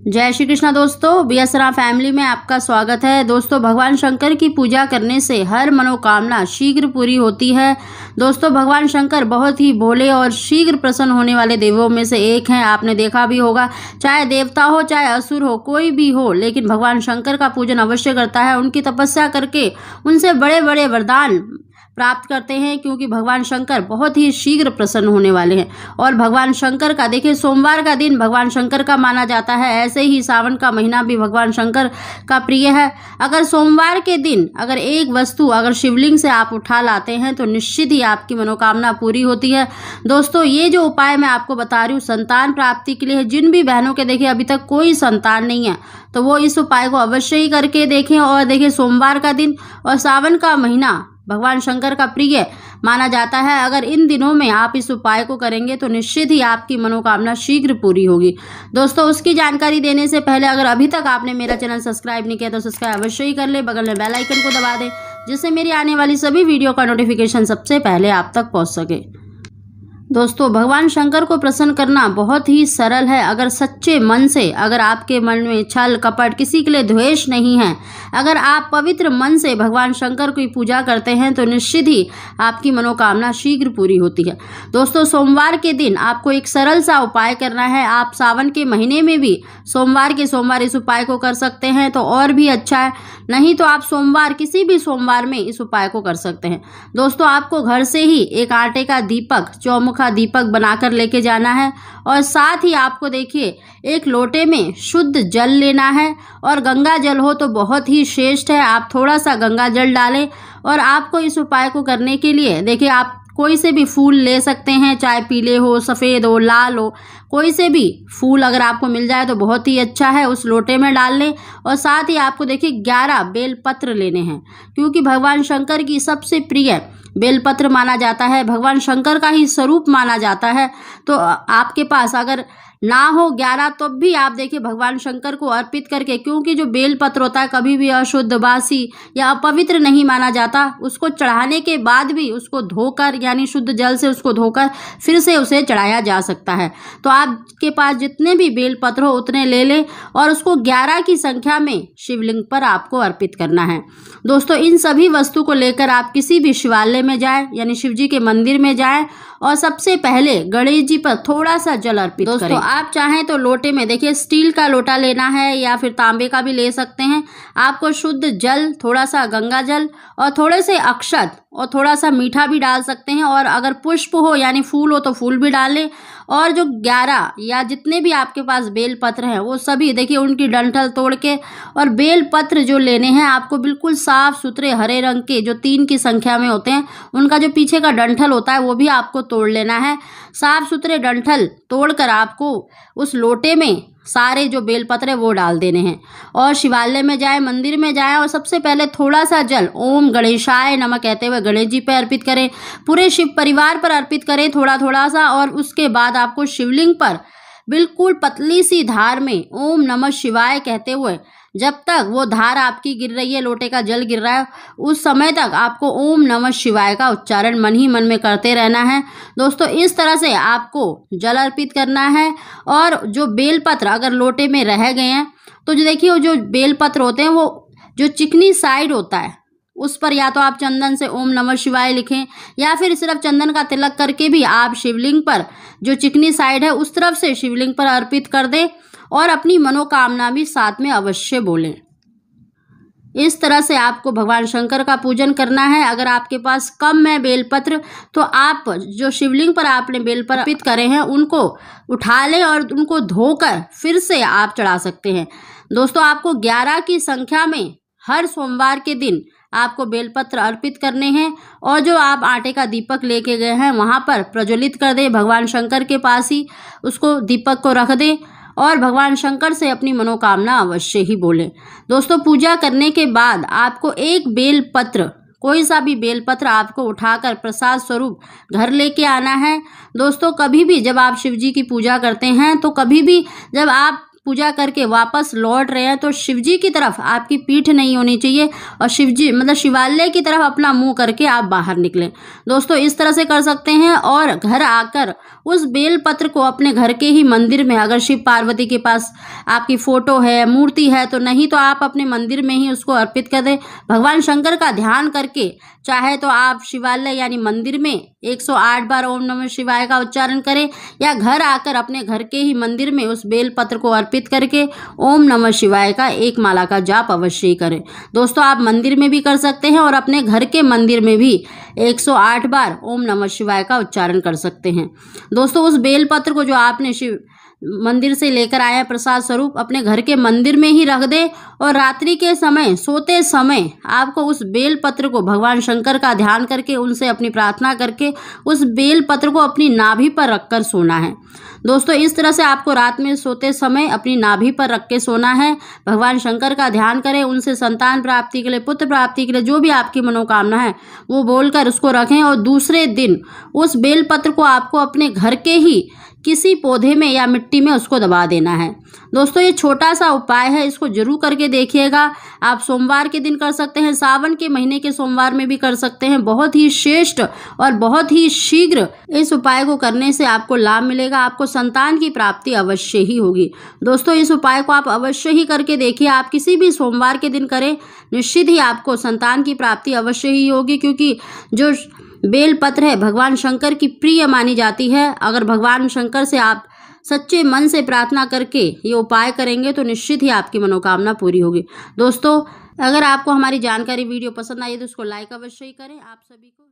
जय श्री कृष्णा दोस्तों, बीएसरा फैमिली में आपका स्वागत है। दोस्तों, भगवान शंकर की पूजा करने से हर मनोकामना शीघ्र पूरी होती है। दोस्तों, भगवान शंकर बहुत ही भोले और शीघ्र प्रसन्न होने वाले देवों में से एक हैं। आपने देखा भी होगा, चाहे देवता हो चाहे असुर हो, कोई भी हो, लेकिन भगवान शंकर का पूजन अवश्य करता है। उनकी तपस्या करके उनसे बड़े बड़े वरदान प्राप्त करते हैं, क्योंकि भगवान शंकर बहुत ही शीघ्र प्रसन्न होने वाले हैं। और भगवान शंकर का देखिए, सोमवार का दिन भगवान शंकर का माना जाता है। ऐसे ही सावन का महीना भी भगवान शंकर का प्रिय है। अगर सोमवार के दिन अगर एक वस्तु अगर शिवलिंग से आप उठा लाते हैं तो निश्चित ही आपकी मनोकामना पूरी होती है। दोस्तों, ये जो उपाय मैं आपको बता रही हूँ संतान प्राप्ति के लिए है। जिन भी बहनों के देखिए अभी तक कोई संतान नहीं है तो वो इस उपाय को अवश्य ही करके देखें। और देखिए, सोमवार का दिन और सावन का महीना भगवान शंकर का प्रिय माना जाता है। अगर इन दिनों में आप इस उपाय को करेंगे तो निश्चित ही आपकी मनोकामना शीघ्र पूरी होगी। दोस्तों, उसकी जानकारी देने से पहले अगर अभी तक आपने मेरा चैनल सब्सक्राइब नहीं किया तो सब्सक्राइब अवश्य ही कर ले, बगल में बेल आइकन को दबा दें, जिससे मेरी आने वाली सभी वीडियो का नोटिफिकेशन सबसे पहले आप तक पहुंच सके। दोस्तों, भगवान शंकर को प्रसन्न करना बहुत ही सरल है। अगर सच्चे मन से, अगर आपके मन में छल कपट, किसी के लिए द्वेष नहीं है, अगर आप पवित्र मन से भगवान शंकर की पूजा करते हैं तो निश्चित ही आपकी मनोकामना शीघ्र पूरी होती है। दोस्तों, सोमवार के दिन आपको एक सरल सा उपाय करना है। आप सावन के महीने में भी सोमवार के सोमवार इस उपाय को कर सकते हैं तो और भी अच्छा है, नहीं तो आप सोमवार किसी भी सोमवार में इस उपाय को कर सकते हैं। दोस्तों, आपको घर से ही एक आटे का दीपक, चौमुखा दीपक बनाकर लेके जाना है और साथ ही आपको देखिए एक लोटे में शुद्ध जल लेना है। और गंगा जल हो तो बहुत ही श्रेष्ठ है, आप थोड़ा सा गंगा जल डालें। और आपको इस उपाय को करने के लिए देखिए, आप कोई से भी फूल ले सकते हैं, चाहे पीले हो, सफ़ेद हो, लाल हो, कोई से भी फूल अगर आपको मिल जाए तो बहुत ही अच्छा है। उस लोटे में डाल लें और साथ ही आपको देखिए 11 बेलपत्र लेने हैं, क्योंकि भगवान शंकर की सबसे प्रिय बेलपत्र माना जाता है, भगवान शंकर का ही स्वरूप माना जाता है। तो आपके पास अगर ना हो 11 तो भी आप देखिए भगवान शंकर को अर्पित करके, क्योंकि जो बेलपत्र होता है कभी भी अशुद्ध, बासी या अपवित्र नहीं माना जाता। उसको चढ़ाने के बाद भी उसको धोकर, यानी शुद्ध जल से उसको धोकर फिर से उसे चढ़ाया जा सकता है। तो आपके पास जितने भी बेलपत्र हो उतने ले लें और उसको 11 की संख्या में शिवलिंग पर आपको अर्पित करना है। दोस्तों, इन सभी वस्तु को लेकर आप किसी भी शिवालय में जाएं, यानी शिव जी के मंदिर में जाएं और सबसे पहले गणेश जी पर थोड़ा सा जल अर्पित करें। दोस्तों, आप चाहें तो लोटे में देखिए स्टील का लोटा लेना है या फिर तांबे का भी ले सकते हैं। आपको शुद्ध जल, थोड़ा सा गंगा जल और थोड़े से अक्षत और थोड़ा सा मीठा भी डाल सकते हैं। और अगर पुष्प हो यानी फूल हो तो फूल भी डाल लें। और जो 11 या जितने भी आपके पास बेल पत्र हैं वो सभी देखिए उनकी डंठल तोड़ के, और बेल पत्र जो लेने हैं आपको बिल्कुल साफ सुथरे हरे रंग के, जो 3 की संख्या में होते हैं, उनका जो पीछे का डंठल होता है वो भी आपको तोड़ लेना है। साफ सुथरे डंठल तोड़कर आपको उस लोटे में सारे जो बेलपत्र है वो डाल देने हैं। और शिवालय में जाएं, मंदिर में जाएं और सबसे पहले थोड़ा सा जल ओम गणेशाय नमः कहते हुए गणेश जी पर अर्पित करें, पूरे शिव परिवार पर अर्पित करें थोड़ा थोड़ा सा। और उसके बाद आपको शिवलिंग पर बिल्कुल पतली सी धार में ओम नमः शिवाय कहते हुए, जब तक वो धार आपकी गिर रही है, लोटे का जल गिर रहा है, उस समय तक आपको ओम नमः शिवाय का उच्चारण मन ही मन में करते रहना है। दोस्तों, इस तरह से आपको जल अर्पित करना है। और जो बेलपत्र अगर लोटे में रह गए हैं तो जो देखिए वो जो बेलपत्र होते हैं वो जो चिकनी साइड होता है उस पर या तो आप चंदन से ओम नमः शिवाय लिखें या फिर सिर्फ चंदन का तिलक करके भी आप शिवलिंग पर जो चिकनी साइड है उस तरफ से शिवलिंग पर अर्पित कर दें और अपनी मनोकामना भी साथ में अवश्य बोलें। इस तरह से आपको भगवान शंकर का पूजन करना है। अगर आपके पास कम है बेलपत्र तो आप जो शिवलिंग पर आपने बेलपत्र अर्पित करे हैं उनको उठा लें और उनको धोकर फिर से आप चढ़ा सकते हैं। दोस्तों, आपको 11 की संख्या में हर सोमवार के दिन आपको बेलपत्र अर्पित करने हैं और जो आप आटे का दीपक लेके गए हैं वहाँ पर प्रज्वलित कर दें, भगवान शंकर के पास ही उसको दीपक को रख दें और भगवान शंकर से अपनी मनोकामना अवश्य ही बोलें। दोस्तों, पूजा करने के बाद आपको एक बेलपत्र, कोई सा भी बेलपत्र आपको उठाकर प्रसाद स्वरूप घर लेके आना है। दोस्तों, कभी भी जब आप शिव जी की पूजा करते हैं तो कभी भी जब आप पूजा करके वापस लौट रहे हैं तो शिव जी की तरफ आपकी पीठ नहीं होनी चाहिए और शिव जी मतलब शिवालय की तरफ अपना मुंह करके आप बाहर निकलें। दोस्तों इस तरह से कर सकते हैं। और घर आकर उस बेल पत्र को अपने घर के ही मंदिर में, अगर शिव पार्वती के पास आपकी फोटो है, मूर्ति है तो नहीं तो आप अपने मंदिर में ही उसको अर्पित कर दें। भगवान शंकर का ध्यान करके चाहे तो आप शिवालय यानी मंदिर में 108 बार ओम नमः शिवाय का उच्चारण करें या घर आकर अपने घर के ही मंदिर में उस बेल पत्र को अर्पित करके ओम नमः शिवाय का एक माला का जाप अवश्य ही करें। दोस्तों आप मंदिर में भी कर सकते हैं और अपने घर के मंदिर में भी 108 बार ओम नमः शिवाय का उच्चारण कर सकते हैं। दोस्तों उस बेल पत्र को जो आपने शिव मंदिर से लेकर आया प्रसाद स्वरूप अपने घर के मंदिर में ही रख दे और रात्रि के समय सोते समय आपको उस बेल पत्र को भगवान शंकर का ध्यान करके उनसे अपनी प्रार्थना करके उस बेल पत्र को अपनी नाभि पर रखकर सोना है। दोस्तों इस तरह से आपको रात में सोते समय अपनी नाभि पर रख के सोना है। भगवान शंकर का ध्यान करें, उनसे संतान प्राप्ति के लिए, पुत्र प्राप्ति के लिए जो भी आपकी मनोकामना है वो बोलकर उसको रखें और दूसरे दिन उस बेल पत्र को आपको अपने घर के ही किसी पौधे में या मिट्टी में उसको दबा देना है। दोस्तों ये छोटा सा उपाय है, इसको जरूर करके देखिएगा। आप सोमवार के दिन कर सकते हैं, सावन के महीने के सोमवार में भी कर सकते हैं। बहुत ही श्रेष्ठ और बहुत ही शीघ्र इस उपाय को करने से आपको लाभ मिलेगा, आपको संतान की प्राप्ति अवश्य ही होगी। दोस्तों इस उपाय को आप अवश्य ही करके देखिए। आप किसी भी सोमवार के दिन करें, निश्चित ही आपको संतान की प्राप्ति अवश्य ही होगी, क्योंकि जो बेल पत्र है भगवान शंकर की प्रिय मानी जाती है। अगर भगवान शंकर से आप सच्चे मन से प्रार्थना करके ये उपाय करेंगे तो निश्चित ही आपकी मनोकामना पूरी होगी। दोस्तों अगर आपको हमारी जानकारी वीडियो पसंद आई तो उसको लाइक अवश्य ही करें। आप सभी को